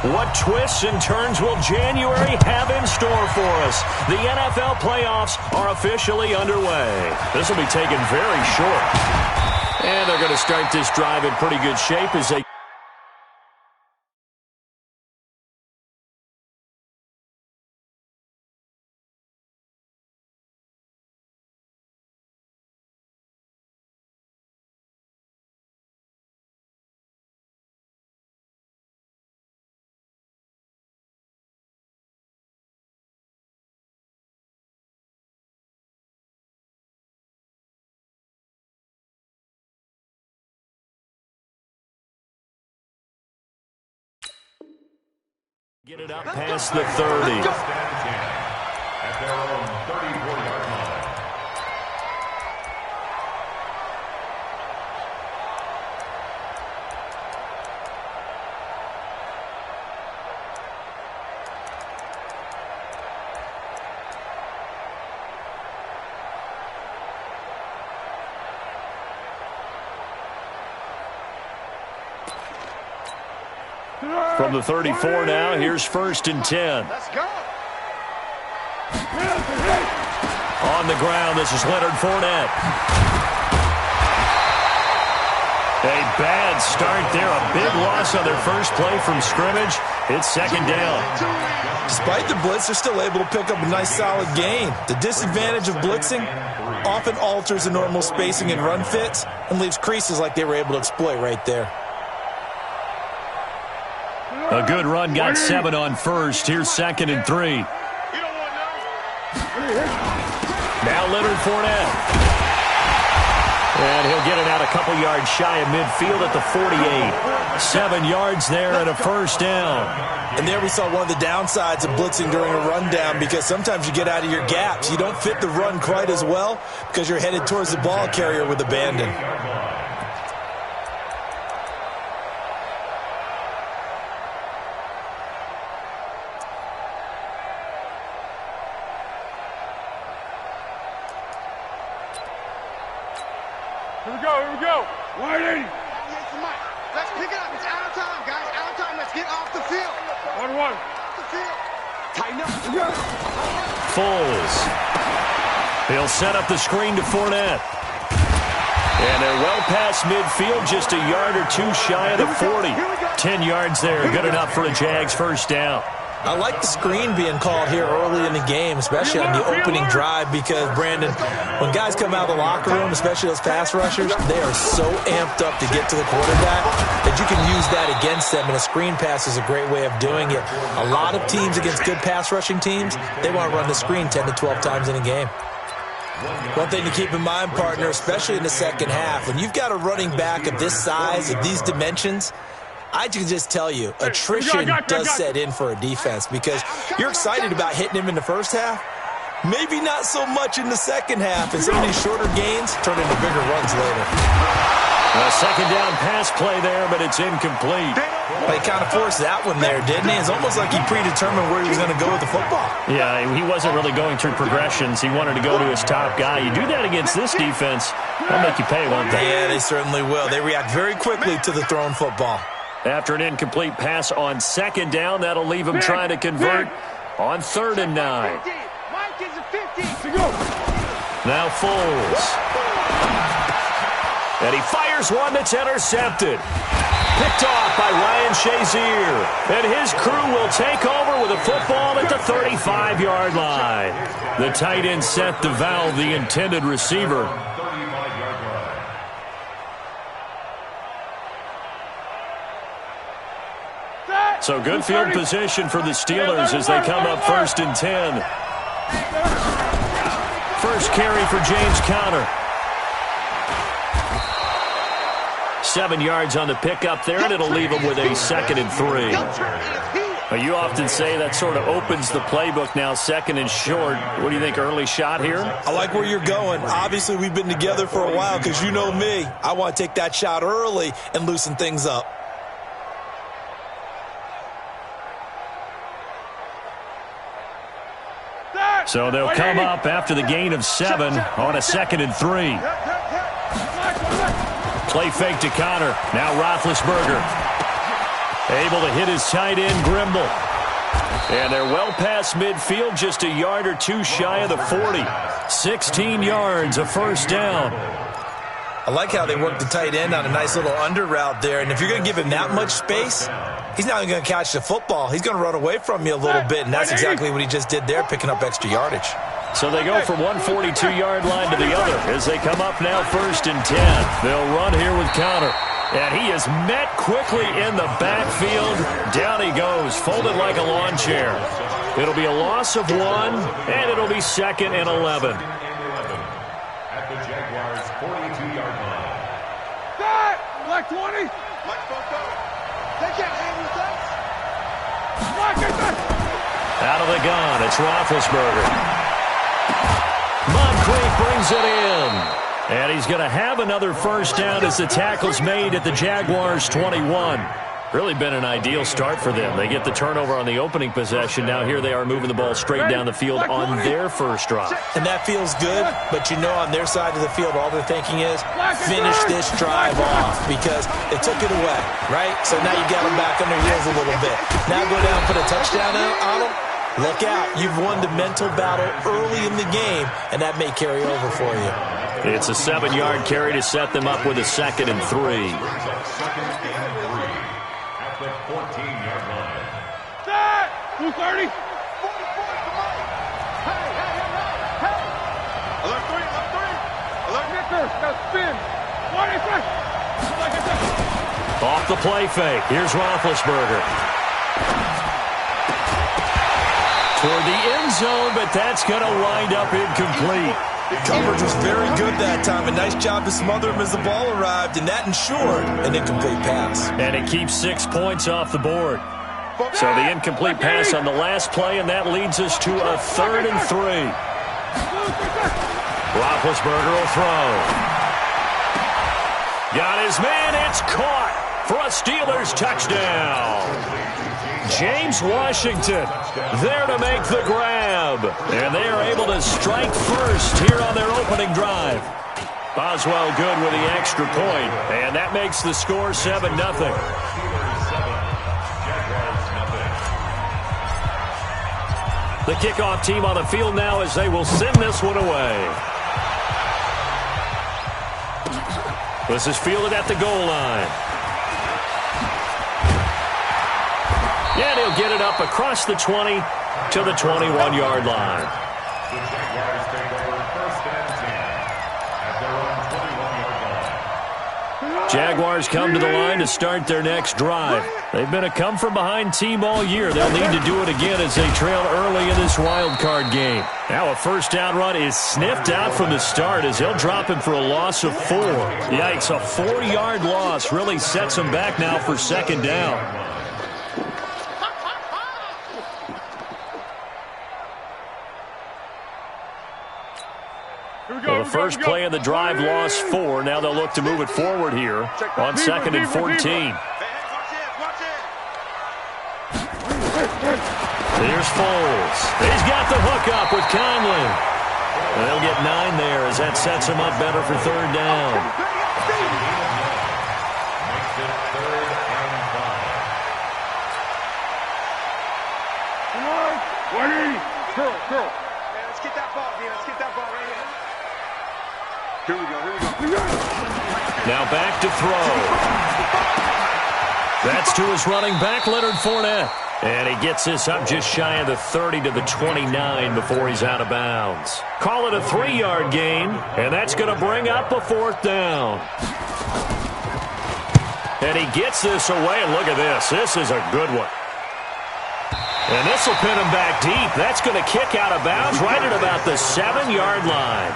What twists and turns will January have in store for us? The NFL playoffs are officially underway. This will be taken very short. And they're going to start this drive in pretty good shape as they... Get it up past the 30. At their own 34-yard line. From the 34 now, here's 1st and 10. Let's go. On the ground, this is Leonard Fournette. A bad start there, a big loss on their first play from scrimmage. It's 2nd down. Despite the blitz, they're still able to pick up a nice solid gain. The disadvantage of blitzing often alters the normal spacing and run fits and leaves creases like they were able to exploit right there. A good run, got 7 on first. Here's 2nd and 3. Now Leonard Fournette. And he'll get it out a couple yards shy of midfield at the 48. 7 yards there and a 1st down. And there we saw one of the downsides of blitzing during a rundown, because sometimes you get out of your gaps. You don't fit the run quite as well because you're headed towards the ball carrier with abandon. Here we go. 180. Let's pick it up. It's out of time, guys. Out of time. Let's get off the field. 1-1. Off the field. Tighten up. Foles. He'll set up the screen to Fournette. And they're well past midfield, just a yard or two shy of the 40. 10 yards there, good enough for a Jags 1st down. I like the screen being called here early in the game, especially on the opening drive, because, Brandon, when guys come out of the locker room, especially those pass rushers, they are so amped up to get to the quarterback that you can use that against them, and a screen pass is a great way of doing it. A lot of teams against good pass rushing teams, they want to run the screen 10 to 12 times in a game. One thing to keep in mind, partner, especially in the second half, when you've got a running back of this size, of these dimensions, I can just tell you, attrition does set in for a defense, because you're excited about hitting him in the first half. Maybe not so much in the second half, and some of these shorter gains turn into bigger runs later. A 2nd down pass play there, but it's incomplete. Well, he kind of forced that one there, didn't he? It's almost like he predetermined where he was going to go with the football. Yeah, he wasn't really going through progressions. He wanted to go to his top guy. You do that against this defense, they'll make you pay, won't they? Yeah, they certainly will. They react very quickly to the thrown football. After an incomplete pass on 2nd down, that'll leave him trying to convert on 3rd and 9. Now Foles. And he fires one that's intercepted. Picked off by Ryan Shazier. And his crew will take over with a football at the 35-yard line. The tight end set to valve the intended receiver. So good field position for the Steelers as they come up 1st and 10. First carry for James Conner. 7 yards on the pickup there, and it'll leave him with a 2nd and 3. You often say that sort of opens the playbook now, 2nd and short. What do you think, early shot here? I like where you're going. Obviously, we've been together for a while, because you know me. I want to take that shot early and loosen things up. So they'll come up after the gain of 7 on a 2nd and 3. Play fake to Conner. Now Roethlisberger. Able to hit his tight end, Grimble. And they're well past midfield, just a yard or two shy of the 40. 16 yards, a first down. I like how they work the tight end on a nice little under route there. And if you're going to give him that much space, he's not even going to catch the football. He's going to run away from you a little bit, and that's exactly what he just did there, picking up extra yardage. So they go from one 42-yard line to the other as they come up now 1st and 10. They'll run here with Connor. And he is met quickly in the backfield. Down he goes, folded like a lawn chair. It'll be a loss of 1, and it'll be 2nd and 11. At the Jaguars' 42-yard line. That! Black 20! Black photo. They can't hang with us. Black it back. Out of the gun, it's Roethlisberger. Moncrief brings it in. And he's going to have another first down as the tackle's made at the Jaguars' 21. Really been an ideal start for them. They get the turnover on the opening possession. Now here they are moving the ball straight down the field on their first drive. And that feels good, but you know on their side of the field all they're thinking is finish this drive off because they took it away, right? So now you got them back on their heels a little bit. Now go down and put a touchdown on them. Look out. You've won the mental battle early in the game, and that may carry over for you. It's a 7-yard carry to set them up with a 2nd and 3. Second and 3 at the 14-yard line. That! 230. Alert 3, alert 3. Alert Nicker, now spin. 23. Off the play fake. Here's Roethlisberger. Toward the end zone, but that's going to wind up incomplete. Coverage was very good that time. A nice job to smother him as the ball arrived, and that ensured an incomplete pass. And it keeps 6 points off the board. So the incomplete pass on the last play, and that leads us to a 3rd and 3. Roethlisberger will throw. Got his man. It's caught for a Steelers touchdown. James Washington there to make the grab. And they are able to strike first here on their opening drive. Boswell good with the extra point, and that makes the score 7-0. The kickoff team on the field now as they will send this one away. This is fielded at the goal line. And he'll get it up across the 20 to the 21-yard line. The Jaguars take over 1st and 10 at their own 21-yard line. Jaguars come to the line to start their next drive. They've been a come-from-behind team all year. They'll need to do it again as they trail early in this wild card game. Now a first down run is sniffed out from the start as they'll drop him for a loss of 4. Yikes, a 4-yard loss really sets them back now for 2nd down. Well, the first play of the drive lost 4. Now they'll look to move it forward here on 2nd and 14. Here's Foles. He's got the hook up with Conley. And they'll get 9 there as that sets him up better for 3rd down. Makes it 3rd and 5. Come on. 180. Curl. Man, let's get that ball, man. Let's get that ball right here. Here we go. Now back to throw. That's to his running back, Leonard Fournette. And he gets this up just shy of the 30 to the 29 before he's out of bounds. Call it a 3-yard gain, and that's going to bring up a 4th down. And he gets this away, and look at this. This is a good one. And this will pin him back deep. That's going to kick out of bounds right at about the 7-yard line.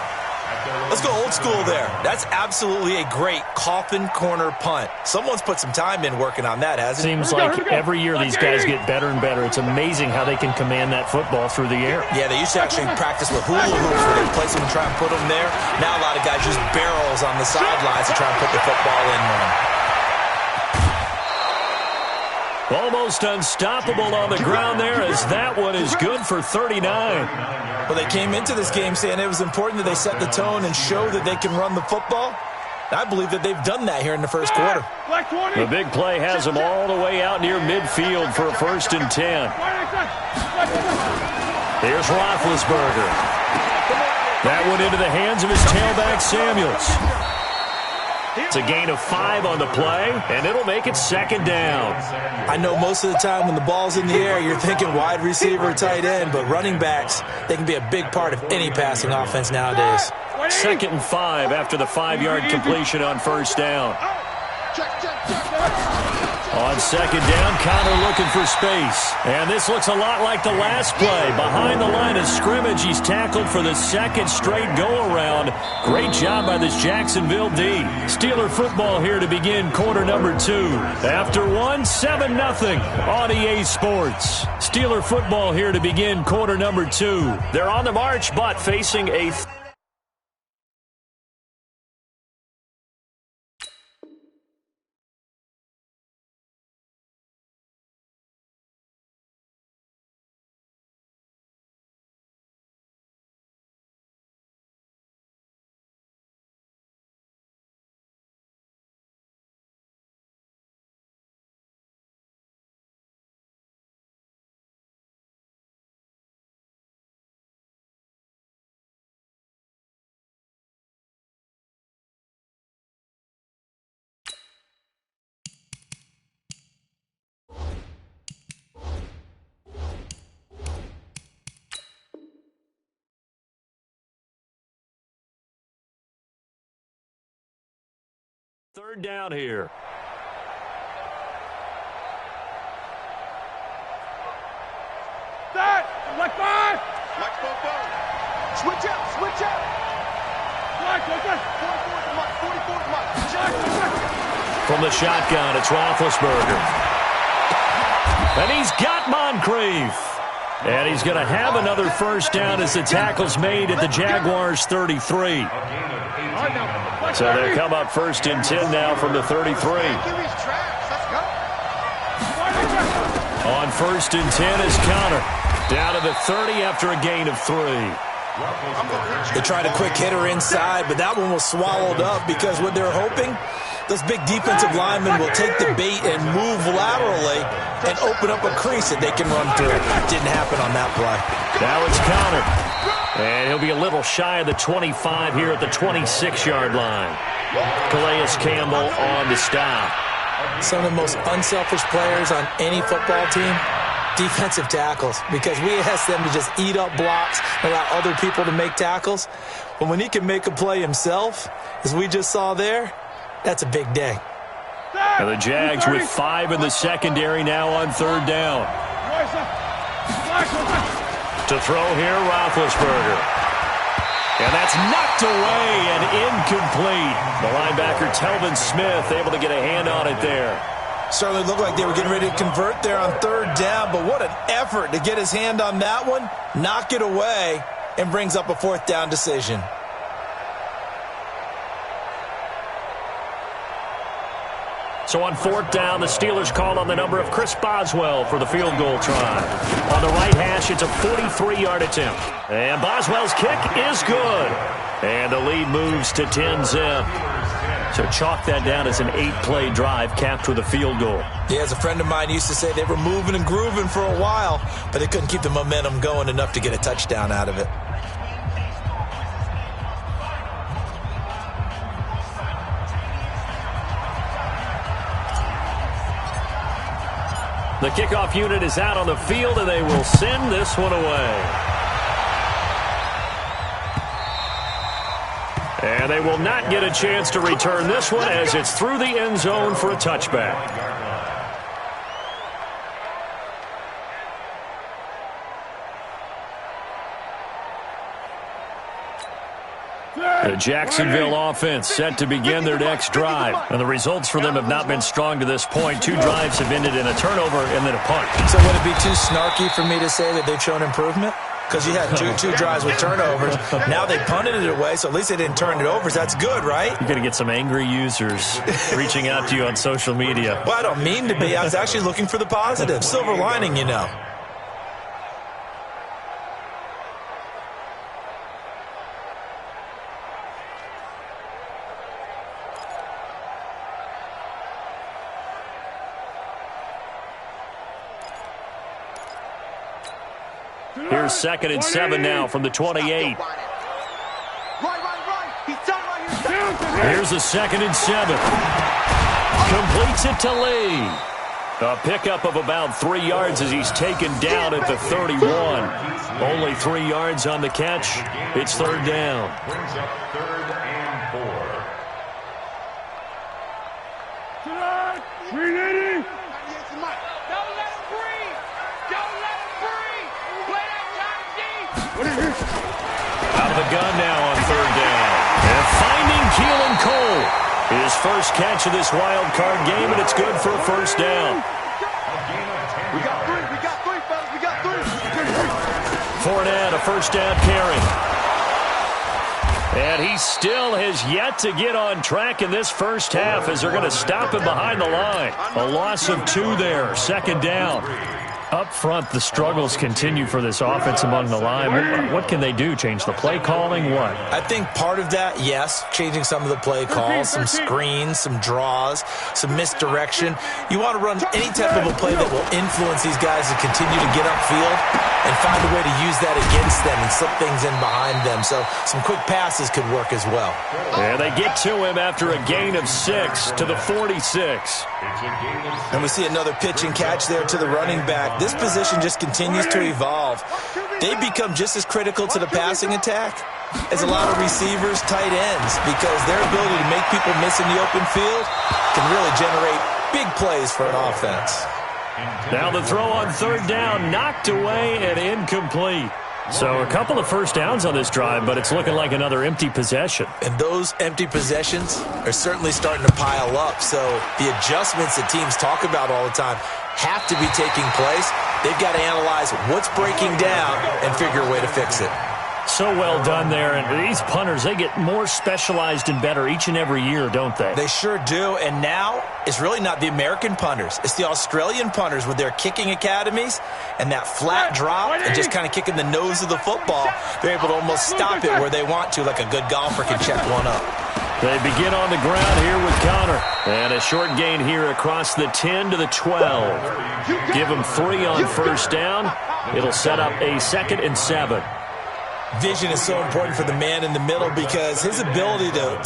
Let's go old school there. That's absolutely a great coffin corner punt. Someone's put some time in working on that, hasn't it? Seems like every year these guys get better and better. It's amazing how they can command that football through the air. Yeah, they used to actually practice with hula hoops where they place them and try and put them there. Now a lot of guys use barrels on the sidelines to try and put the football in one. Almost unstoppable on the ground there as that one is good for 39. Well, they came into this game saying it was important that they set the tone and show that they can run the football. I believe that they've done that here in the first quarter. The big play has them all the way out near midfield for a 1st and 10. Here's Roethlisberger. That went into the hands of his tailback, Samuels. It's a gain of 5 on the play, and it'll make it 2nd down. I know most of the time when the ball's in the air, you're thinking wide receiver, tight end, but running backs, they can be a big part of any passing offense nowadays. 2nd and 5 after the 5-yard completion on 1st down. On 2nd down, Connor looking for space. And this looks a lot like the last play. Behind the line of scrimmage, he's tackled for the 2nd straight go-around. Great job by this Jacksonville D. Steeler football here to begin quarter number 2. After 1, 7-0 on EA Sports. Steeler football here to begin quarter number 2. They're on the march, but facing a... Third down here. That! Left five! Watch both. Switch out! Switch out! Watch, okay. 44 From the shotgun, it's Roethlisberger. And he's got Moncrief. And he's going to have another 1st down as the tackle's made at the Jaguars' 33. So they come up 1st and 10 now from the 33. On 1st and 10 is Connor. Down to the 30 after a gain of 3. They tried a quick hitter inside, but that one was swallowed up because what they're hoping, those big defensive linemen will take the bait and move laterally and open up a crease that they can run through. Didn't happen on that play. Now it's Connor. And he'll be a little shy of the 25 here at the 26-yard line. Calais Campbell on the stop. Some of the most unselfish players on any football team, defensive tackles, because we ask them to just eat up blocks and allow other people to make tackles. But when he can make a play himself, as we just saw there, that's a big day. And the Jags with 5 in the secondary now on 3rd down. To throw here, Roethlisberger. And that's knocked away and incomplete. The linebacker, Telvin Smith, able to get a hand on it there. Certainly looked like they were getting ready to convert there on 3rd down, but what an effort to get his hand on that one, knock it away, and brings up a 4th down decision. So on 4th down, the Steelers call on the number of Chris Boswell for the field goal try. On the right hash, it's a 43-yard attempt. And Boswell's kick is good. And the lead moves to 10-zip. So chalk that down as an 8-play drive capped with a field goal. Yeah, as a friend of mine used to say, they were moving and grooving for a while, but they couldn't keep the momentum going enough to get a touchdown out of it. The kickoff unit is out on the field, and they will send this one away. And they will not get a chance to return this one as it's through the end zone for a touchback. The Jacksonville offense set to begin their next drive. And the results for them have not been strong to this point. 2 drives have ended in a turnover and then a punt. So would it be too snarky for me to say that they've shown improvement? Because you had two drives with turnovers. Now they punted it away, so at least they didn't turn it over. So that's good, right? You're going to get some angry users reaching out to you on social media. Well, I don't mean to be. I was actually looking for the positive. Silver lining, you know. Here's 2nd and 7 now from the 28. Here's a 2nd and 7. Completes it to Lee. A pickup of about 3 yards as he's taken down at the 31. Only 3 yards on the catch. It's 3rd down. Brings up 3rd and 4. Ready? Out of the gun now on 3rd down. And finding Keelan Cole. His first catch of this wild card game, and it's good for a 1st down. We got 3, fellas. We got 3. Fournette, a 1st down carry. And he still has yet to get on track in this first half as they're going to stop him behind the line. A loss of 2 there, 2nd down. Up front, the struggles continue for this offense among the line. What can they do? Change the play calling? What? I think part of that, yes, changing some of the play calls, some screens, some draws, some misdirection. You want to run any type of a play that will influence these guys to continue to get upfield and find a way to use that against them and slip things in behind them. So some quick passes could work as well. Yeah, they get to him after a gain of 6 to the 46. And we see another pitch and catch there to the running back. This position just continues to evolve. They become just as critical to the passing attack as a lot of receivers, tight ends, because their ability to make people miss in the open field can really generate big plays for an offense. Now the throw on 3rd down, knocked away and incomplete. So a couple of 1st downs on this drive, but it's looking like another empty possession. And those empty possessions are certainly starting to pile up. So the adjustments that teams talk about all the time have to be taking place. They've got to analyze what's breaking down and figure a way to fix it. So well done there. And these punters, they get more specialized and better each and every year, don't they? They sure do. And now it's really not the American punters. It's the Australian punters with their kicking academies and that flat drop and just kind of kicking the nose of the football. They're able to almost stop it where they want to, like a good golfer can check one up. They begin on the ground here with Connor. And a short gain here across the 10 to the 12. Give them 3 on 1st down. It'll set up a 2nd and 7. Vision is so important for the man in the middle because his ability to look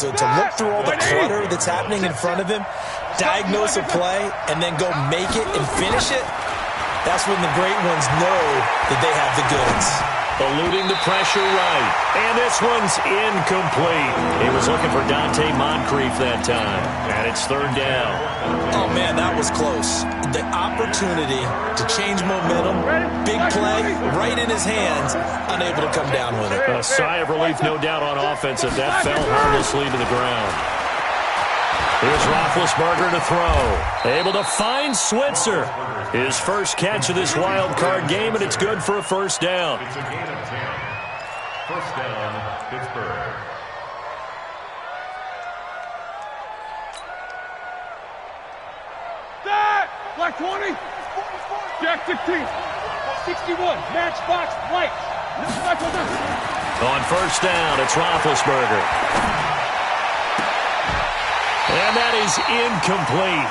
through all the clutter that's happening in front of him, diagnose a play, and then go make it and finish it, that's when the great ones know that they have the goods. Eluding the pressure right. And this one's incomplete. He was looking for Dante Moncrief that time. And it's 3rd down. Oh, man, that was close. The opportunity to change momentum, big play, right in his hands, unable to come down with it. A sigh of relief, no doubt, on offense if that fell harmlessly to the ground. Here's Roethlisberger to throw. Able to find Switzer. His first catch of this wild card game, and it's good for a 1st down. It's a gain of 10. 1st down, Pittsburgh. That! Black 20. Jack 16. 61. Matchbox white. On 1st down, it's Roethlisberger. And that is incomplete.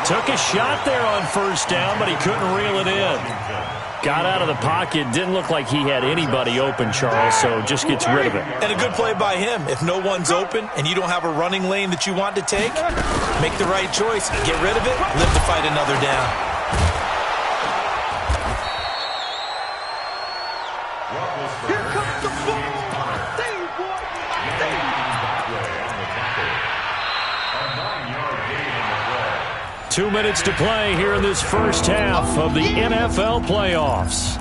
Took a shot there on 1st down, but he couldn't reel it in. Got out of the pocket. Didn't look like he had anybody open, Charles, so just gets rid of it. And a good play by him. If no one's open and you don't have a running lane that you want to take, make the right choice. Get rid of it. Live to fight another down. Here comes the ball. Save, boy. Save. 2 minutes to play here in this first half of the NFL playoffs.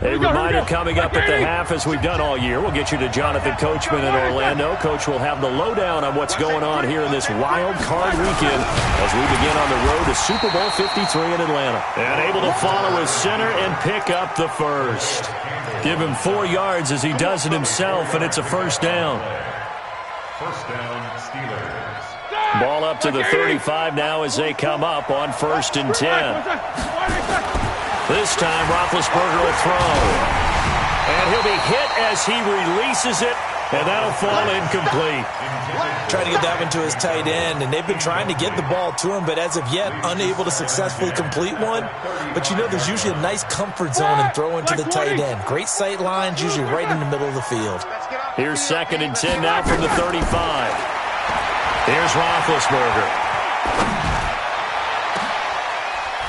A reminder coming up at the half, as we've done all year. We'll get you to Jonathan Coachman in Orlando. Coach will have the lowdown on what's going on here in this wild card weekend as we begin on the road to Super Bowl 53 in Atlanta. And able to follow his center and pick up the first. Give him 4 yards as he does it himself, and it's a 1st down. First down, Steelers. Ball up to the 35 now as they come up on 1st and 10. This time, Roethlisberger will throw. And he'll be hit as he releases it, and that'll fall incomplete. Trying to get that one to his tight end, and they've been trying to get the ball to him, but as of yet, unable to successfully complete one. But you know, there's usually a nice comfort zone in throwing to the tight end. Great sight lines, usually right in the middle of the field. Here's 2nd and 10 now from the 35. Here's Roethlisberger.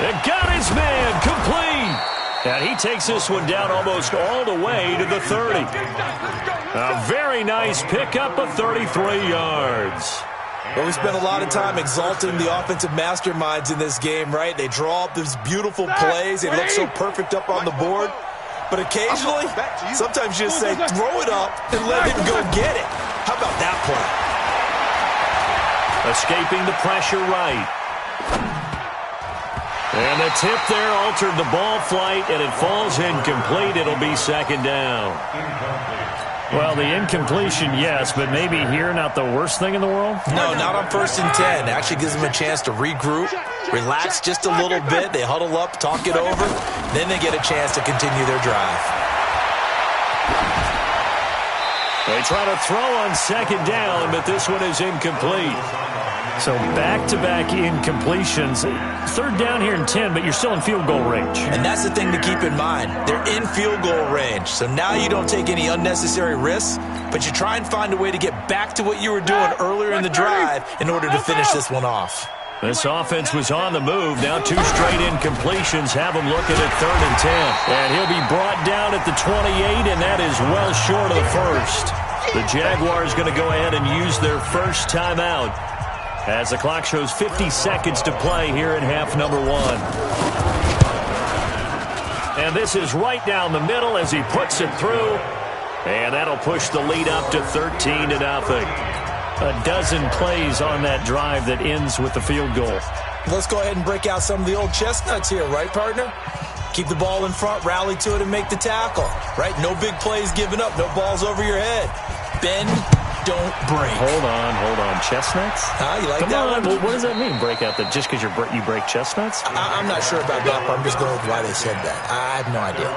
And got his man, complete. And he takes this one down almost all the way to the 30. A very nice pickup of 33 yards. Well, we spent a lot of time exalting the offensive masterminds in this game, right? They draw up these beautiful plays. They look so perfect up on the board. But occasionally, sometimes you just say, throw it up and let him go get it. How about that play? Escaping the pressure right. And the tip there altered the ball flight, and it falls incomplete. It'll be 2nd down. Well, the incompletion, yes, but maybe here not the worst thing in the world? No, not on 1st and 10. Actually gives them a chance to regroup, relax just a little bit. They huddle up, talk it over. Then they get a chance to continue their drive. They try to throw on 2nd down, but this one is incomplete. So back-to-back incompletions. 3rd down here and 10, but you're still in field goal range. And that's the thing to keep in mind. They're in field goal range. So now you don't take any unnecessary risks, but you try and find a way to get back to what you were doing earlier in the drive in order to finish this one off. This offense was on the move. Now 2 straight incompletions have him looking at 3rd and 10. And he'll be brought down at the 28, and that is well short of the first. The Jaguars going to go ahead and use their first timeout as the clock shows 50 seconds to play here in half number 1. And this is right down the middle as he puts it through. And that'll push the lead up to 13-0. A dozen plays on that drive that ends with the field goal. Let's go ahead and break out some of the old chestnuts here, right, partner? Keep the ball in front, rally to it, and make the tackle, right? No big plays given up, no balls over your head. Bend, don't break. Hold on. Chestnuts? You like Come that on. one? What does that mean, break out? That just because you break chestnuts? I'm not sure about that, but I'm just going with why they said that. I have no idea.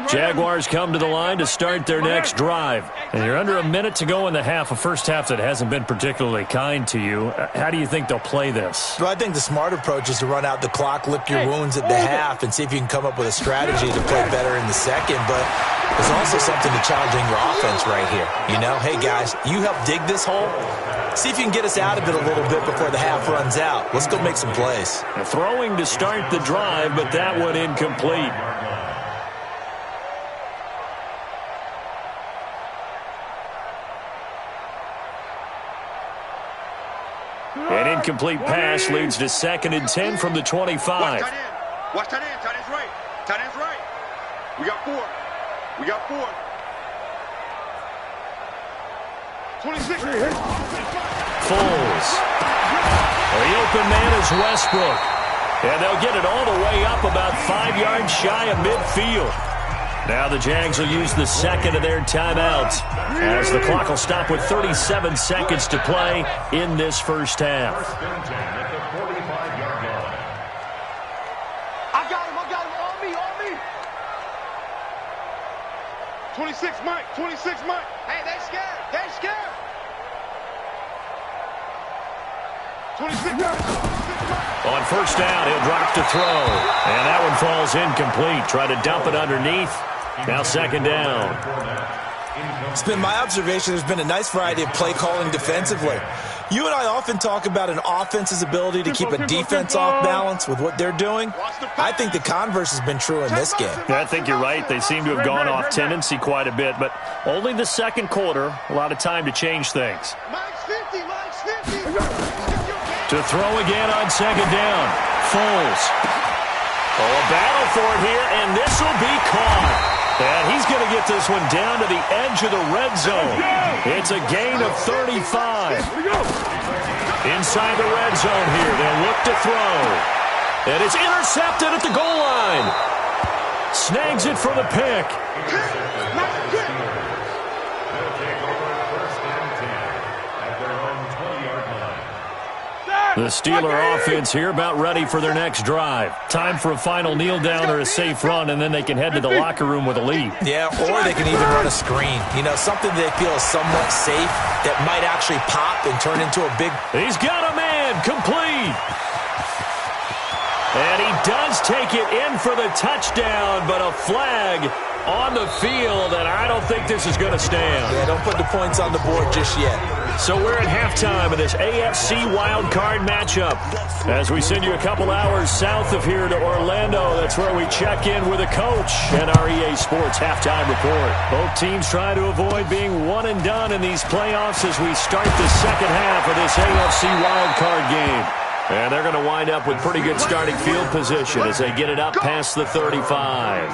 Jaguars come to the line to start their next drive. And you're under a minute to go in the half, a first half that hasn't been particularly kind to you. How do you think they'll play this? Well, I think the smart approach is to run out the clock, lick your wounds at the half, and see if you can come up with a strategy to play better in the second. But there's also something to challenging your offense right here. You know, hey, guys, you help dig this hole. See if you can get us out of it a little bit before the half runs out. Let's go make some plays. Throwing to start the drive, but that one incomplete. An incomplete pass leads to 2nd and 10 from the 25. Watch tight end. Tight end's right. Tight end's right. We got 4. 26. Foles. The open man is Westbrook. And they'll get it all the way up about 5 yards shy of midfield. Now the Jags will use the second of their timeouts as the clock will stop with 37 seconds to play in this first half. I got him. On me. 26, Mike. Hey, they scared. 26. On first down, he'll drop to throw. And that one falls incomplete. Try to dump it underneath. Now 2nd down. It's been my observation there's been a nice variety of play calling defensively. You and I often talk about an offense's ability to keep a defense off balance with what they're doing. I think the converse has been true in this game. I think you're right. They seem to have gone off tendency quite a bit, but only the second quarter, a lot of time to change things. Mike's 50. To throw again on 2nd down. Foles. A battle for it here, and this will be caught. And he's going to get this one down to the edge of the red zone. It's a gain of 35. Inside the red zone here. They'll look to throw. And it's intercepted at the goal line. Snags it for the pick. The Steeler offense here about ready for their next drive. Time for a final kneel down or a safe run, and then they can head to the locker room with a lead. Yeah, or they can even run a screen. You know, something they feel is somewhat safe that might actually pop and turn into a big... He's got a man, complete. And he does take it in for the touchdown, but a flag on the field, and I don't think this is going to stand. Yeah, don't put the points on the board just yet. So we're at halftime of this AFC wildcard matchup. As we send you a couple hours south of here to Orlando, that's where we check in with a coach and our EA Sports halftime report. Both teams trying to avoid being one and done in these playoffs as we start the second half of this AFC wildcard game. And they're going to wind up with pretty good starting field position as they get it up past the 35.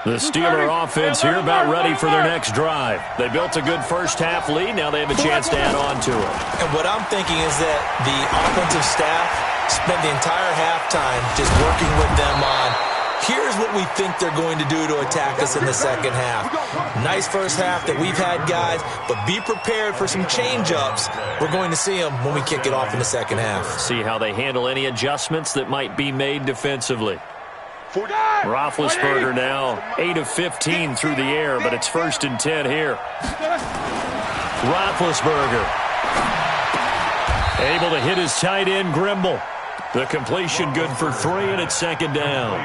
The Steeler offense here about ready for their next drive. They built a good first-half lead. Now they have a chance to add on to it. And what I'm thinking is that the offensive staff spent the entire halftime just working with them on, here's what we think they're going to do to attack us in the second half. Nice first half that we've had, guys, but be prepared for some change-ups. We're going to see them when we kick it off in the second half. See how they handle any adjustments that might be made defensively. Roethlisberger now 8 of 15 through the air, but it's 1st and 10 here. Roethlisberger able to hit his tight end, Grimble. The completion good for 3, and it's 2nd down.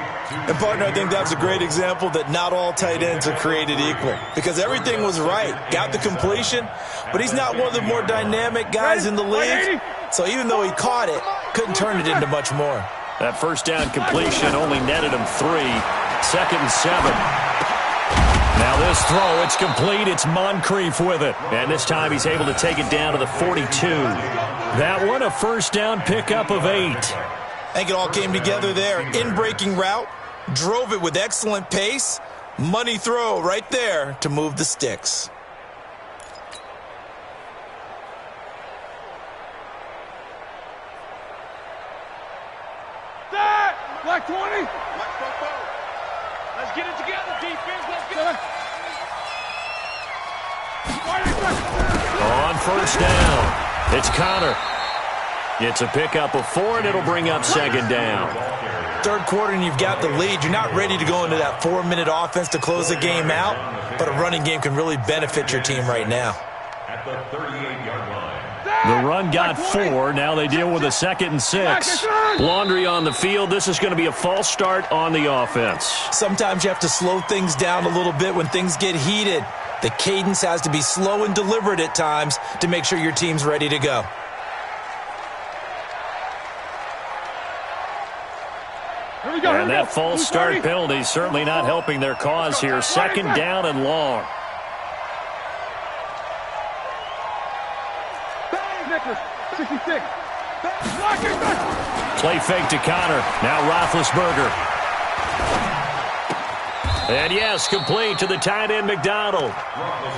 And, partner, I think that's a great example that not all tight ends are created equal because everything was right. Got the completion, but he's not one of the more dynamic guys in the league. So even though he caught it, couldn't turn it into much more. That first down completion only netted him 3. 2nd and 7. Now this throw, it's complete. It's Moncrief with it. And this time he's able to take it down to the 42. That one, a first down pickup of 8. I think it all came together there. In-breaking route, drove it with excellent pace. Money throw right there to move the sticks. Black 20. Let's get it together, defense. Let's get it. On first down, it's Connor. It's a pickup of 4, and it'll bring up 2nd down. Third quarter, and you've got the lead. You're not ready to go into that 4-minute offense to close the game out, but a running game can really benefit your team right now. At the 38-yard line. The run got 4. Now they deal with a 2nd and 6. Laundry on the field. This is going to be a false start on the offense. Sometimes you have to slow things down a little bit when things get heated. The cadence has to be slow and deliberate at times to make sure your team's ready to go. And that false start penalty certainly not helping their cause here. 2nd down and long. Play fake to Connor. Now Roethlisberger. And yes, complete to the tight end, McDonald.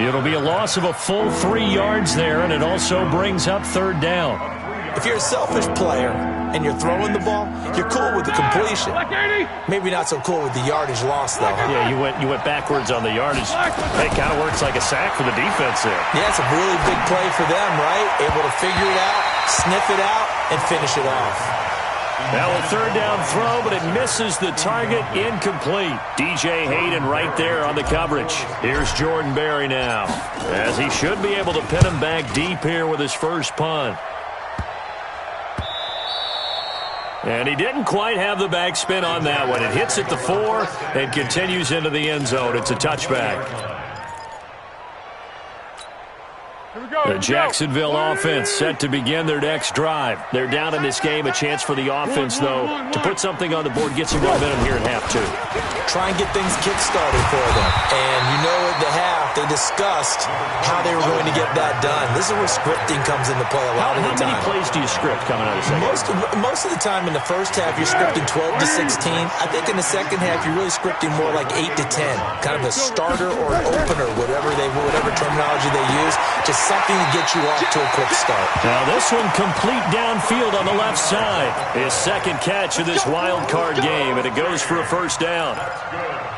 It'll be a loss of a full 3 yards there, and it also brings up 3rd down. If you're a selfish player and you're throwing the ball, you're cool with the completion. Maybe not so cool with the yardage loss, though. Yeah, you went backwards on the yardage. It kind of works like a sack for the defense there. Yeah, it's a really big play for them, right? Able to figure it out, sniff it out, and finish it off. Now a 3rd down throw, but it misses the target. Incomplete. DJ Hayden right there on the coverage. Here's Jordan Berry now, as he should be able to pin him back deep here with his first punt. And he didn't quite have the backspin on that one. It hits at the 4 and continues into the end zone. It's a touchback. The Jacksonville offense set to begin their next drive. They're down in this game. A chance for the offense, though, to put something on the board, get some momentum here at half 2. Try and get things kick-started for them. And you know at the half, they discussed how they were going to get that done. This is where scripting comes into play a lot of the time. How many plays do you script coming out of the second? Most of the time in the first half, you're scripting 12 to 16. I think in the second half, you're really scripting more like 8 to 10. Kind of a starter or an opener, whatever terminology they use. Just something to get you off to a quick start. Now this one complete downfield on the left side. His second catch of this wild card game, and it goes for a first down.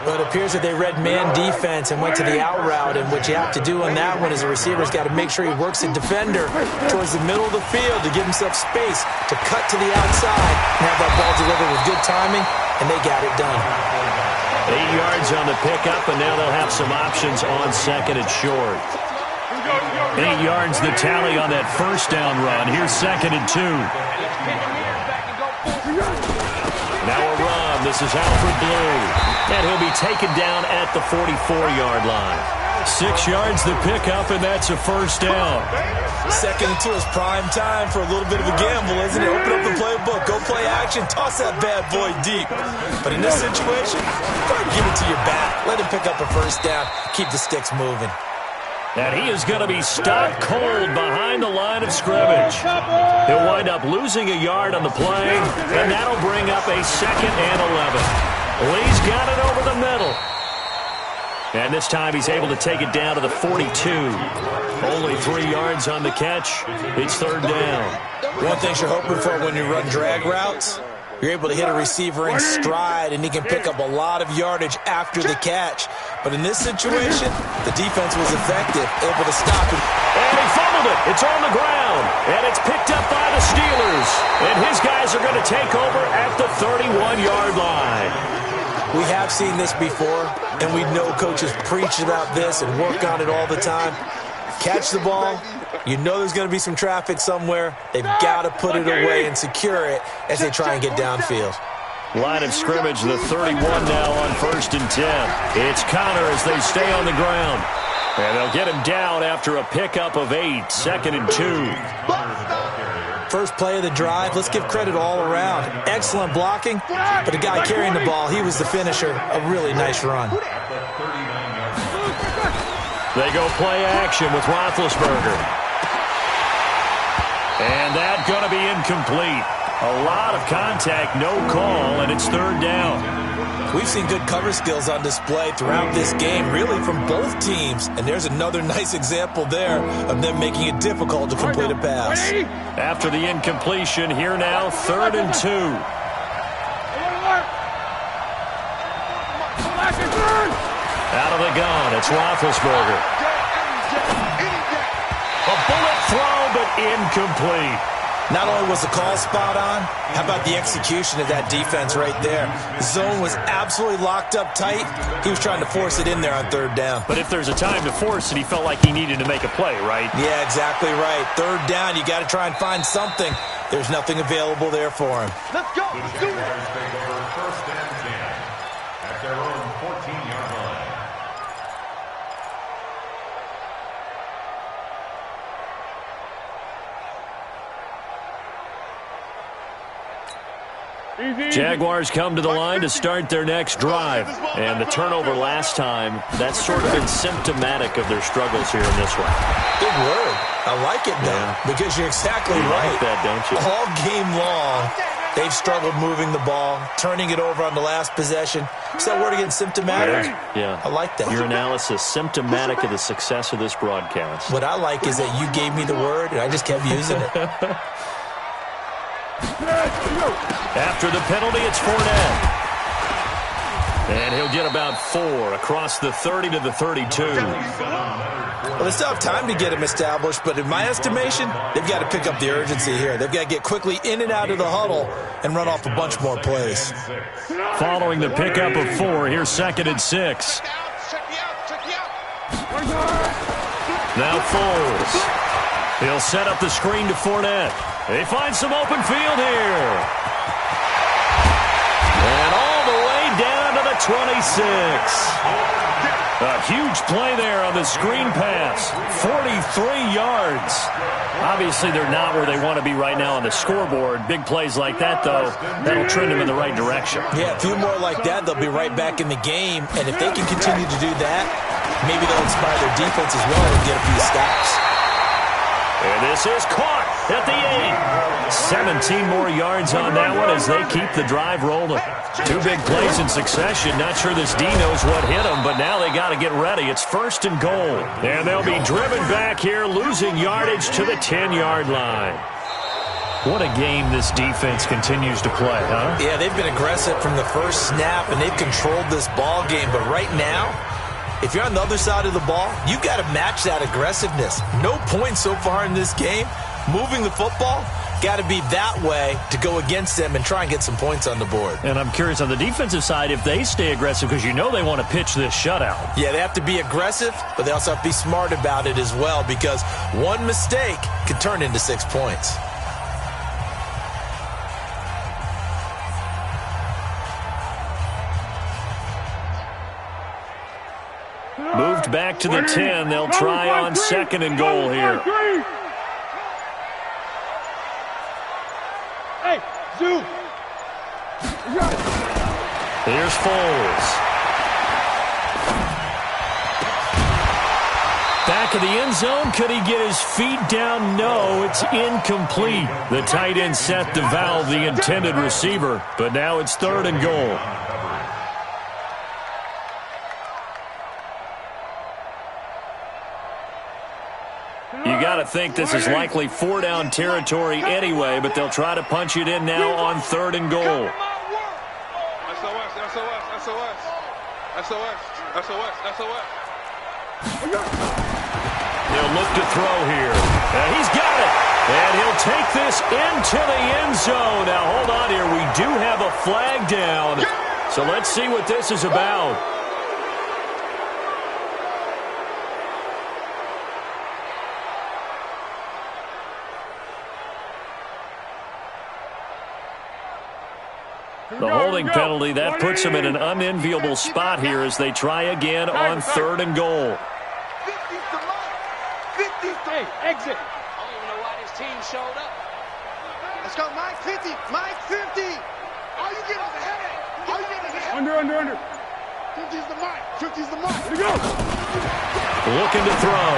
Well, it appears that they read man defense and went to the out route, and what you have to do on that one is a receiver's got to make sure he works a defender towards the middle of the field to give himself space to cut to the outside and have that ball delivered with good timing, and they got it done. 8 yards on the pickup, and now they'll have some options on second and short. 8 yards the tally on that first down run. Here's second and 2. Now a run. This is Alfred Blue. And he'll be taken down at the 44-yard line. 6 yards the pickup, and that's a first down. Second and 2 is prime time for a little bit of a gamble, isn't it? Open up the playbook, go play action, toss that bad boy deep. But in this situation, go ahead and give it to your back. Let him pick up a first down. Keep the sticks moving. And he is going to be stopped cold behind the line of scrimmage. He'll wind up losing a yard on the play, and that'll bring up a second and 11. Lee's got it over the middle. And this time he's able to take it down to the 42. Only 3 yards on the catch. It's third down. One thing you're hoping for when you run drag routes, you're able to hit a receiver in stride, and he can pick up a lot of yardage after the catch. But in this situation, the defense was effective, able to stop him. And he fumbled it. It's on the ground. And it's picked up by the Steelers. And his guys are going to take over at the 31-yard line. We have seen this before, and we know coaches preach about this and work on it all the time. Catch the ball. You know there's going to be some traffic somewhere. They've got to put it away and secure it as they try and get downfield. Line of scrimmage, the 31 now on 1st and 10. It's Connor as they stay on the ground. And they'll get him down after a pickup of 8, 2nd and 2. First play of the drive, let's give credit all around. Excellent blocking, but the guy carrying the ball, he was the finisher. A really nice run. They go play action with Roethlisberger. And that's going to be incomplete. A lot of contact, no call, and it's third down. We've seen good cover skills on display throughout this game, really from both teams. And there's another nice example there of them making it difficult to complete a pass. After the incompletion, here now, 3rd and 2. Out of the gun, it's Roethlisberger. A bullet throw, but incomplete. Not only was the call spot on, how about the execution of that defense right there? The zone was absolutely locked up tight. He was trying to force it in there on 3rd down. But if there's a time to force it, he felt like he needed to make a play, right? Yeah, exactly right. 3rd down, you got to try and find something. There's nothing available there for him. Let's go. Let's do it. Take over 1st and 10 at their own 14-yard line. Jaguars come to the line to start their next drive. And the turnover last time, that's sort of been symptomatic of their struggles here in this one. Big word. I like it, though, because you're exactly right. Like that, don't you? All game long, they've struggled moving the ball, turning it over on the last possession. Is that word again, symptomatic? Yeah. I like that. Your analysis, symptomatic of the success of this broadcast. What I like is that you gave me the word, and I just kept using it. After the penalty, it's Fournette. And he'll get about 4 across the 30 to the 32. Well, they still have time to get him established, but in my estimation, they've got to pick up the urgency here. They've got to get quickly in and out of the huddle and run off a bunch more plays. Following the pickup of 4, here's 2nd and 6. Now Foles. He'll set up the screen to Fournette. They find some open field here. And all the way down to the 26. A huge play there on the screen pass. 43 yards. Obviously, they're not where they want to be right now on the scoreboard. Big plays like that, though, that'll trend them in the right direction. Yeah, a few more like that, they'll be right back in the game. And if they can continue to do that, maybe they'll inspire their defense as well and get a few stops. And this is caught at the 8. 17 more yards on that one as they keep the drive rolling. 2 big plays in succession. Not sure this D knows what hit them, but now they got to get ready. It's 1st and goal. And they'll be driven back here, losing yardage to the 10-yard line. What a game this defense continues to play, huh? Yeah, they've been aggressive from the first snap, and they've controlled this ball game. But right now, if you're on the other side of the ball, you've got to match that aggressiveness. No points so far in this game. Moving the football, got to be that way to go against them and try and get some points on the board. And I'm curious on the defensive side if they stay aggressive, because you know they want to pitch this shutout. Yeah, they have to be aggressive, but they also have to be smart about it as well, because one mistake could turn into 6 points. Moved back to the 10. They'll try on 2nd and goal here. Hey, Zoo. Here's Foles. Back of the end zone. Could he get his feet down? No, it's incomplete. The tight end set to valve the intended receiver, but now it's 3rd and goal. You got to think this is likely 4-down territory anyway, but they'll try to punch it in now on 3rd and goal. They'll look to throw here. He's got it. And he'll take this into the end zone. Now, hold on here. We do have a flag down. So let's see what this is about. The holding penalty, that puts them in an unenviable spot here as they try again on 3rd and goal. 50, exit. I don't even know why this team showed up. Let's go, Mike 50, Mike 50. All you get is a headache. All you get is a headache. Under. 50's the Mike. 50's the Mike. Here we go. Looking to throw.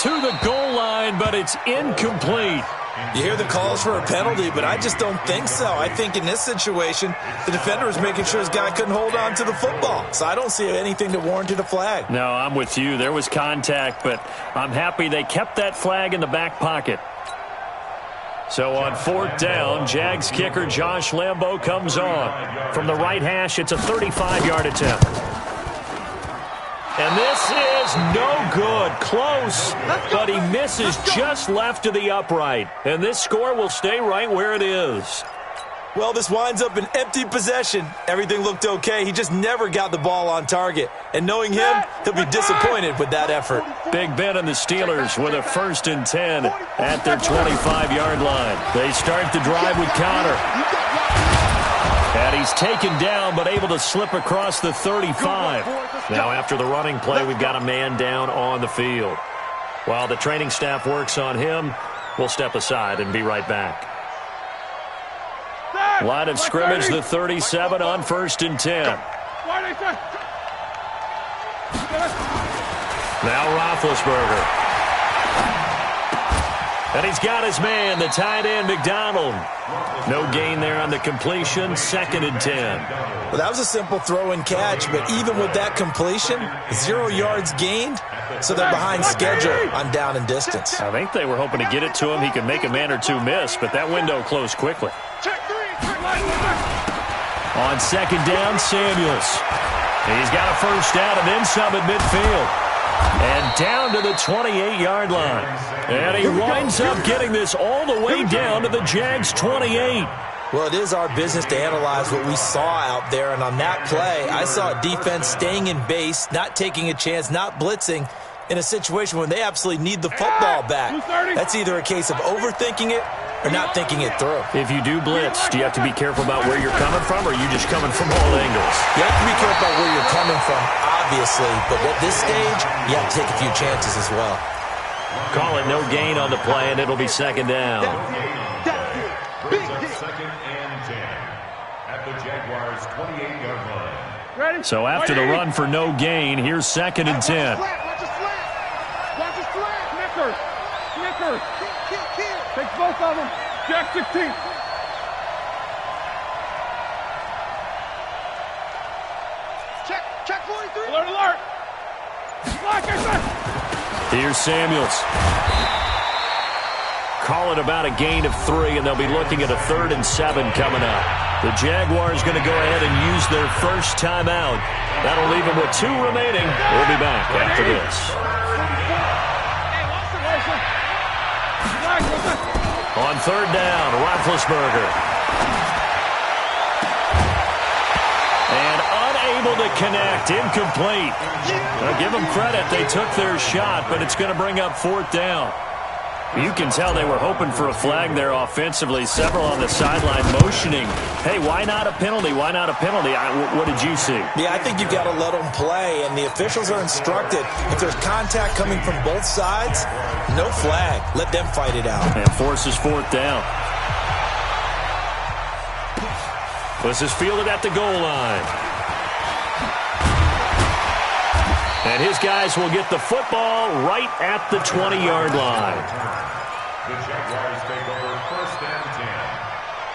To the goal line, but it's incomplete. You hear the calls for a penalty, but I just don't think so. I think in this situation, the defender is making sure his guy couldn't hold on to the football. So I don't see anything that warranted a flag. No, I'm with you. There was contact, but I'm happy they kept that flag in the back pocket. So on 4th down, Jags kicker Josh Lambo comes on. From the right hash, it's a 35-yard attempt. And this is no good. Close, but he misses just left of the upright. And this score will stay right where it is. Well, this winds up an empty possession. Everything looked okay. He just never got the ball on target. And knowing him, he'll be disappointed with that effort. Big Ben and the Steelers with a 1st and 10 at their 25-yard line. They start the drive with Connor. And he's taken down, but able to slip across the 35. Now, after the running play, we've got a man down on the field. While the training staff works on him, we'll step aside and be right back. Line of scrimmage, the 37 on 1st and 10. Now Roethlisberger. And he's got his man, the tight end, McDonald. No gain there on the completion, 2nd and 10. Well, that was a simple throw and catch, but even with that completion, 0 yards gained, so they're behind schedule on down and distance. I think they were hoping to get it to him. He could make a man or two miss, but that window closed quickly. On 2nd down, Samuels. He's got a 1st down and then some at midfield. And down to the 28-yard line. And he winds up getting this all the way down to the Jags' 28. Well, it is our business to analyze what we saw out there. And on that play, I saw a defense staying in base, not taking a chance, not blitzing in a situation when they absolutely need the football back. That's either a case of overthinking it or not thinking it through. If you do blitz, do you have to be careful about where you're coming from, or are you just coming from all angles? You have to be careful about where you're coming from, obviously, but at this stage, you have to take a few chances as well. Call it no gain on the play, and it'll be second down. Second and 10 at the Jaguars' 28-yard line. Ready? So after the run for no gain, here's second and 10. Watch the slant. Watch the slant. Snickers. Snickers. Take both of them. Jack 16. Check 43. Alert, alert. Here's Samuels. Call it about a gain of 3, and they'll be looking at a 3rd and 7 coming up. The Jaguars going to go ahead and use their first timeout. That'll leave them with 2 remaining. We'll be back after this. On 3rd down, Roethlisberger. And unable to connect, incomplete. Now give them credit, they took their shot, but it's going to bring up 4th down. You can tell they were hoping for a flag there offensively. Several on the sideline motioning, hey, why not a penalty? Why not a penalty? What did you see? Yeah, I think you've got to let them play, and the officials are instructed. If there's contact coming from both sides, no flag. Let them fight it out. And forces 4th down. This is fielded at the goal line. And his guys will get the football right at the 20-yard line. The Jaguars take over 1st and 10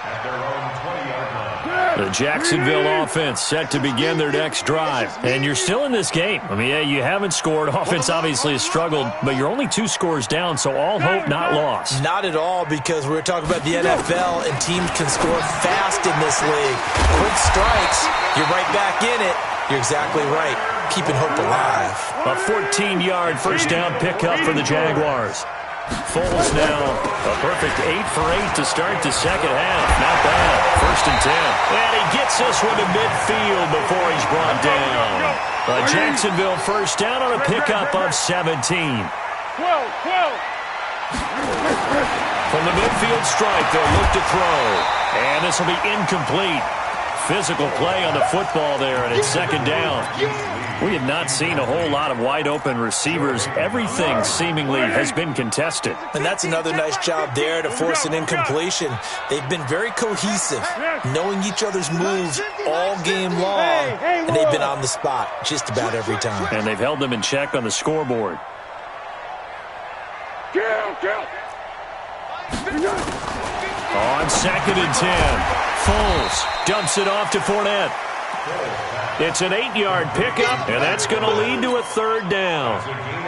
at their own 20-yard line. The Jacksonville offense set to begin their next drive. And you're still in this game. I mean, yeah, you haven't scored. Offense obviously has struggled, but you're only 2 scores down, so all hope not lost. Not at all, because we're talking about the NFL, and teams can score fast in this league. Quick strikes, you're right back in it. You're exactly right. Keeping hope alive. A 14-yard first down pickup for the Jaguars. Foles now a perfect 8 for 8 to start the second half. Not bad. 1st and 10. And he gets this one to midfield before he's brought down. A Jacksonville first down on a pickup of 17. 12. From the midfield strike, they'll look to throw. And this will be incomplete. Physical play on the football there, and it's second down. We have not seen a whole lot of wide-open receivers. Everything seemingly has been contested. And that's another nice job there to force an incompletion. They've been very cohesive, knowing each other's moves all game long, and they've been on the spot just about every time. And they've held them in check on the scoreboard. On 2nd and 10. Foles dumps it off to Fournette. It's an 8-yard pickup, and that's going to lead to a 3rd down.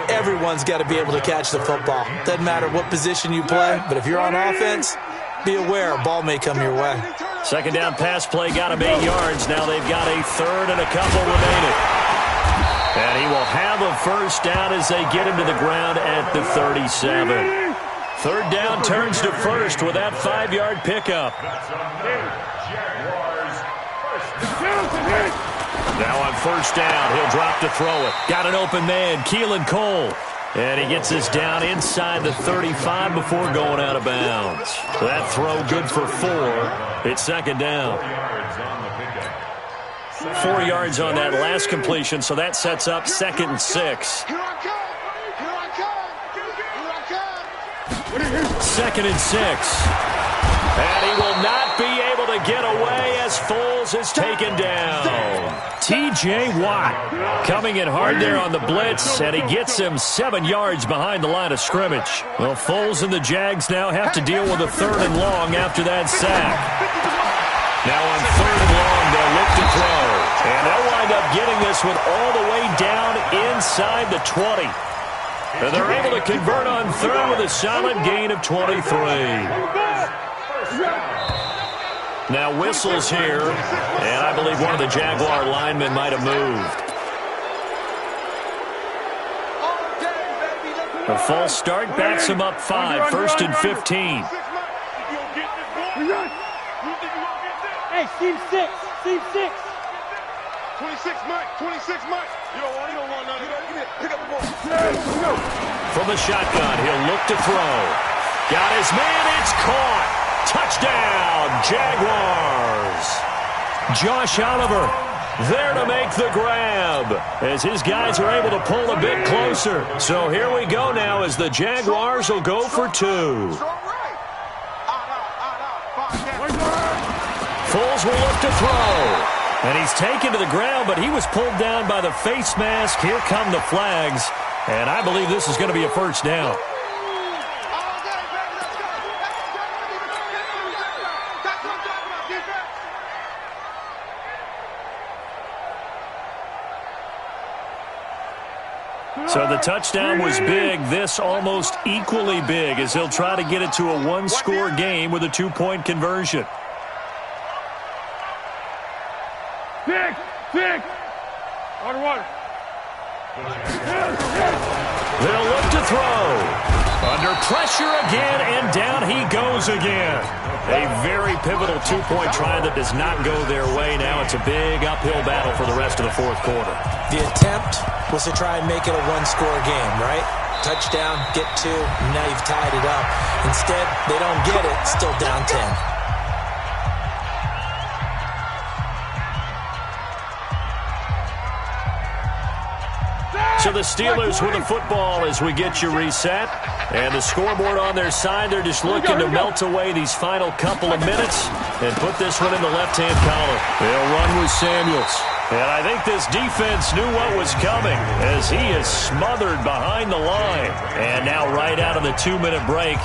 Everyone's got to be able to catch the football. Doesn't matter what position you play, but if you're on offense, be aware a ball may come your way. Second down pass play got him 8 yards. Now they've got a 3rd and a couple remaining. And he will have a first down as they get him to the ground at the 37. 3rd down turns to 1st with that 5-yard pickup. Now on 1st down, he'll drop to throw it. Got an open man, Keelan Cole. And he gets this down inside the 35 before going out of bounds. So that throw good for 4. It's second down. 4 yards on that last completion, so that sets up 2nd and 6. 2nd and 6. And he will not be able to get away as Foles is taken down. T.J. Watt coming in hard there on the blitz, and he gets him 7 yards behind the line of scrimmage. Well, Foles and the Jags now have to deal with a 3rd and long after that sack. Now on 3rd and long, they'll look to throw. And they'll wind up getting this one all the way down inside the 20. And they're able to convert on 3rd with a solid gain of 23. Now whistles here, and I believe one of the Jaguar linemen might have moved. A false start backs him up 5, 1st and 15. Hey, Steve 6. 26 Mike. You don't want none. Pick up the ball. From the shotgun, he'll look to throw. Got his man. It's caught. Touchdown, Jaguars. Josh Oliver there to make the grab as his guys are able to pull a bit closer. So here we go now as the Jaguars will go for 2. Foles will look to throw. And he's taken to the ground, but he was pulled down by the face mask. Here come the flags. And I believe this is going to be a first down. So the touchdown was big. This almost equally big as he'll try to get it to a one-score game with a 2-point conversion. Six. Water. They'll look to throw. Under pressure again, and down he goes again. A very pivotal 2-point try that does not go their way. Now it's a big uphill battle for the rest of the fourth quarter. The attempt was to try and make it a one-score game, right? Touchdown, get 2, and now you've tied it up. Instead, they don't get it, still down 10. So the Steelers with the football as we get you reset. And the scoreboard on their side, they're just looking to melt away these final couple of minutes and put this one in the left-hand column. They'll run with Samuels. And I think this defense knew what was coming as he is smothered behind the line. And now right out of the 2-minute break,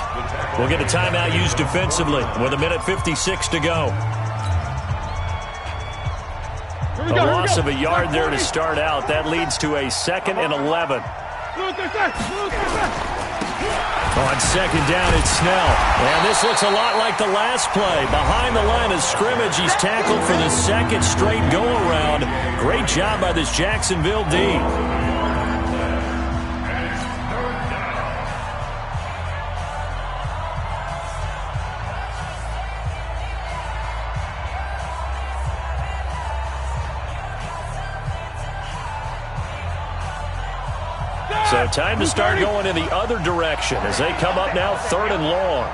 we'll get a timeout used defensively with 1:56 to go. A loss of a yard there to start out. That leads to a 2nd and 11. On 2nd down, it's Snell. And this looks a lot like the last play. Behind the line of scrimmage, he's tackled for the 2nd straight go-around. Great job by this Jacksonville D. So time to start going in the other direction as they come up now 3rd and long.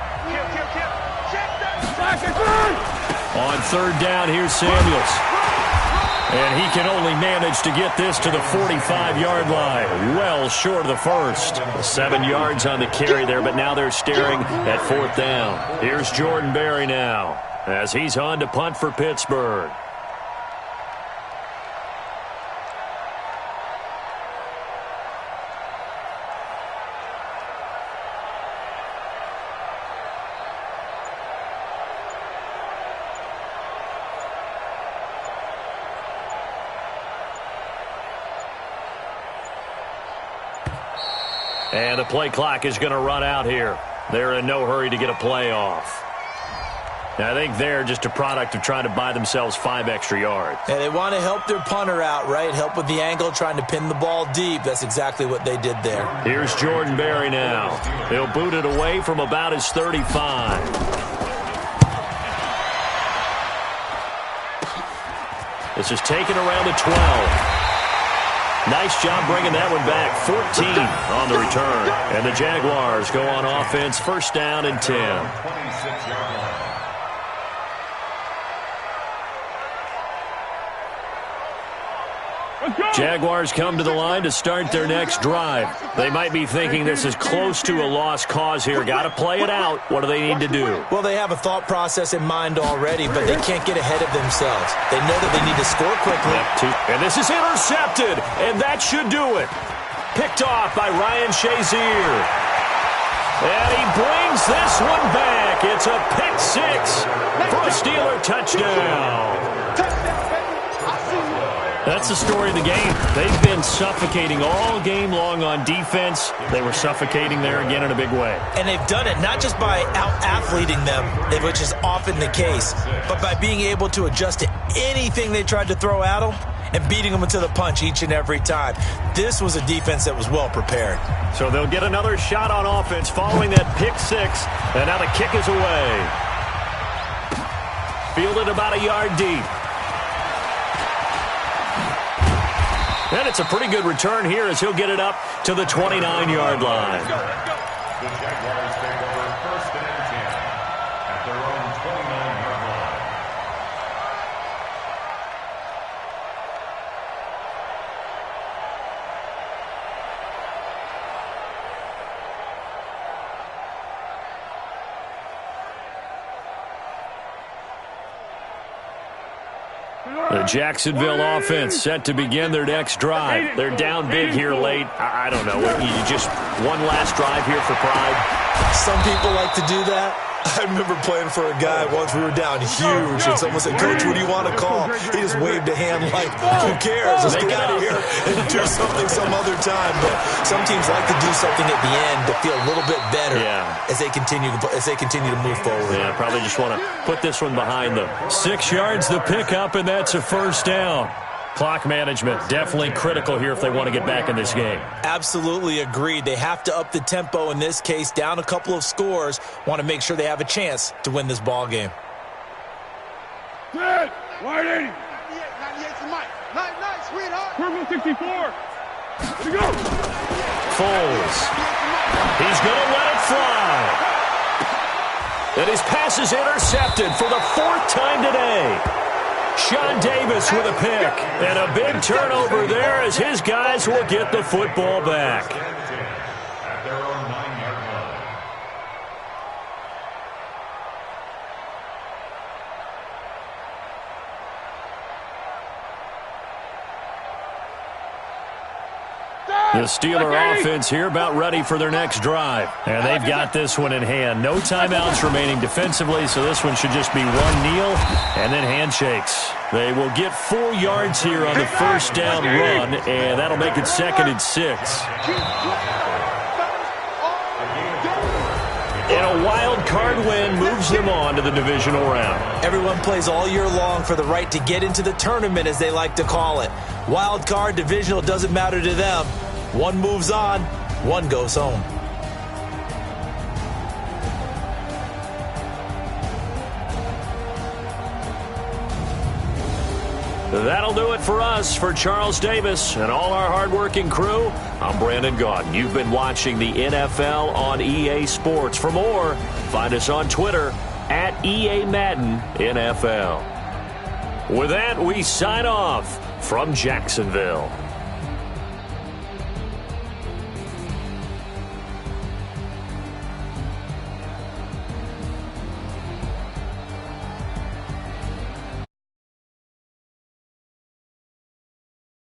On 3rd down, here's Samuels. And he can only manage to get this to the 45-yard line. Well short of the first. 7 yards on the carry there, but now they're staring at 4th down. Here's Jordan Berry now as he's on to punt for Pittsburgh. And the play clock is going to run out here. They're in no hurry to get a play off. Now, I think they're just a product of trying to buy themselves 5 extra yards. And they want to help their punter out, right? Help with the angle, trying to pin the ball deep. That's exactly what they did there. Here's Jordan Berry now. He'll boot it away from about his 35. This is taken around the 12. Nice job bringing that one back. 14 on the return. And the Jaguars go on offense, 1st down and 10. 26-yard line. Jaguars come to the line to start their next drive. They might be thinking this is close to a lost cause here. Got to play it out. What do they need to do? Well, they have a thought process in mind already, but they can't get ahead of themselves. They know that they need to score quickly. And this is intercepted, and that should do it. Picked off by Ryan Shazier. And he brings this one back. It's a pick 6 for a Steeler touchdown. That's the story of the game. They've been suffocating all game long on defense. They were suffocating there again in a big way. And they've done it not just by out-athleting them, which is often the case, but by being able to adjust to anything they tried to throw at them and beating them into the punch each and every time. This was a defense that was well prepared. So they'll get another shot on offense following that pick 6, and now the kick is away. Fielded about a yard deep. And it's a pretty good return here as he'll get it up to the 29-yard line. The Jaguars take over 1st The Jacksonville offense set to begin their next drive. They're down big here late. I don't know. You just one last drive here for pride. Some people like to do that. I remember playing for a guy once. We were down huge, and someone said, "Coach, what do you want to call?" He just waved a hand like, "Who cares? Let's get out of here and do something some other time." But some teams like to do something at the end to feel a little bit better as they continue to move forward. Yeah, probably just want to put this one behind them. 6 yards the pickup, and that's a first down. Clock management definitely critical here if they want to get back in this game. Absolutely agreed. They have to up the tempo in this case, down a couple of scores. Want to make sure they have a chance to win this ball game. Good. Wide 80. 98 to Mike. Nice, sweetheart. Purple 64. Here we go. Foles. He's going to let it fly. And his pass is intercepted for the 4th time today. Sean Davis with a pick, and a big turnover there as his guys will get the football back. At their own 9-yard line. The Steeler offense here about ready for their next drive. And they've got this one in hand. No timeouts remaining defensively, so this one should just be one kneel and then handshakes. They will get 4 yards here on the first down run, and that'll make it 2nd and 6. And a wild card win moves them on to the divisional round. Everyone plays all year long for the right to get into the tournament, as they like to call it. Wild card, divisional, doesn't matter to them. One moves on, one goes home. That'll do it for us. For Charles Davis and all our hardworking crew, I'm Brandon Gaudin. You've been watching the NFL on EA Sports. For more, find us on Twitter at EA Madden NFL. With that, we sign off from Jacksonville.